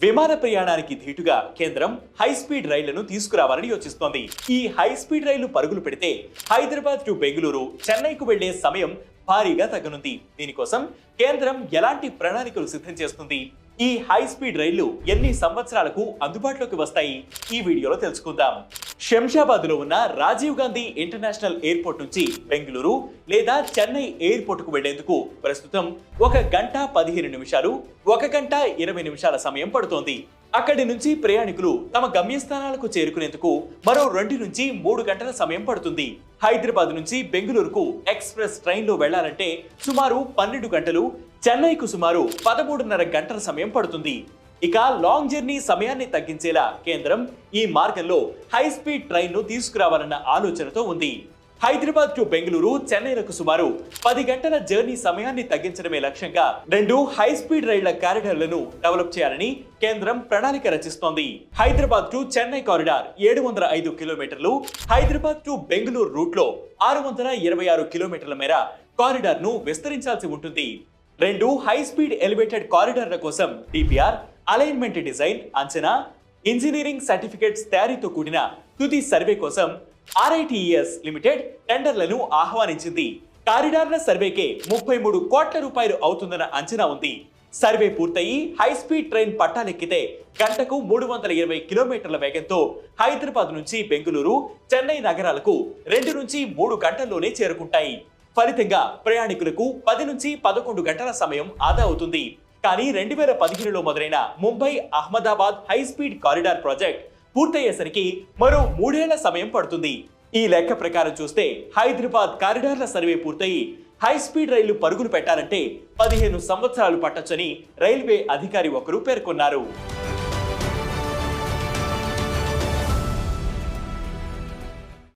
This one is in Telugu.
విమాన ప్రయాణానికి ధీటుగా కేంద్రం హై స్పీడ్ రైళ్లను తీసుకురావాలని యోచిస్తోంది. ఈ హై స్పీడ్ రైళ్లు పరుగులు పెడితే హైదరాబాద్ టు బెంగళూరు, చెన్నైకు వెళ్లే సమయం భారీగా తగ్గనుంది. దీనికోసం కేంద్రం ఎలాంటి ప్రణాళికలు సిద్ధం చేస్తుంది? ఈ హై స్పీడ్ రైళ్లు ఎన్ని సంవత్సరాలకు అందుబాటులోకి వస్తాయి? ఈ వీడియోలో తెలుసుకుందాం. శంషాబాద్ లో ఉన్న రాజీవ్ గాంధీ ఇంటర్నేషనల్ ఎయిర్పోర్ట్ నుంచి బెంగళూరు లేదా చెన్నై ఎయిర్పోర్ట్ కు వెళ్లేందుకు ప్రస్తుతం 1 గంట 15 నిమిషాలు, 1 గంట 20 నిమిషాల సమయం పడుతోంది. అక్కడి నుంచి ప్రయాణికులు తమ గమ్యస్థానాలకు చేరుకునేందుకు మరో 2 నుంచి 3 గంటల సమయం పడుతుంది. హైదరాబాద్ నుంచి బెంగళూరుకు ఎక్స్ప్రెస్ ట్రైన్లో వెళ్లాలంటే సుమారు 12 గంటలు, చెన్నైకు సుమారు 13.5 గంటల సమయం పడుతుంది. ఇక లాంగ్ జర్నీ సమయాన్ని తగ్గించేలా కేంద్రం ఈ మార్గంలో హై స్పీడ్ ట్రైన్ ను తీసుకురావాలన్న ఆలోచనతో ఉంది. హైదరాబాద్ టు బెంగళూరు, చెన్నైలకు సుమారు 10 గంటల జర్నీ సమయాన్ని తగ్గించడమే లక్ష్యంగా 2 హై స్పీడ్ రైళ్ల కారిడార్లను డెవలప్ చేయాలని కేంద్రం ప్రణాళిక రచిస్తోంది. హైదరాబాద్ టు చెన్నై కారిడార్ 705 కిలోమీటర్లు, హైదరాబాద్ టు బెంగళూరు రూట్ లో 626 కిలోమీటర్ల మేర కారిడార్ ను విస్తరించాల్సి ఉంటుంది. 2 హై స్పీడ్ ఎలివేటెడ్ కారిడార్ల కోసం డిపిఆర్, అలైన్మెంట్ డిజైన్, అంచనా, ఇంజనీరింగ్ సర్టిఫికేట్స్ తయారీతో కూడిన తుది సర్వే కోసం RITES లిమిటెడ్ టెండర్లను ఆహ్వానించింది. కారిడార్ల సర్వేకే 33 కోట్ల రూపాయలు అవుతుందన్న అంచనా ఉంది. సర్వే పూర్తయి హై స్పీడ్ ట్రైన్ పట్టాలెక్కితే గంటకు 320 కిలోమీటర్ల వేగంతో హైదరాబాద్ నుంచి బెంగళూరు, చెన్నై నగరాలకు 2 నుంచి 3 గంటల్లోనే చేరుకుంటాయి. ఫలితంగా ప్రయాణికులకు 10 నుంచి 11 గంటల సమయం ఆదా అవుతుంది. కానీ 2015లో మొదలైన Mumbai Ahmedabad high speed corridor project పూర్తయ్యేసరికి మరో 3 ఏళ్ల సమయం పడుతుంది. ఈ లెక్క ప్రకారం చూస్తే హైదరాబాద్ కారిడార్ల సర్వే పూర్తయి హై స్పీడ్ రైళ్లు పరుగులు పెట్టాలంటే 15 సంవత్సరాలు పట్టొచ్చని రైల్వే అధికారి ఒకరు పేర్కొన్నారు.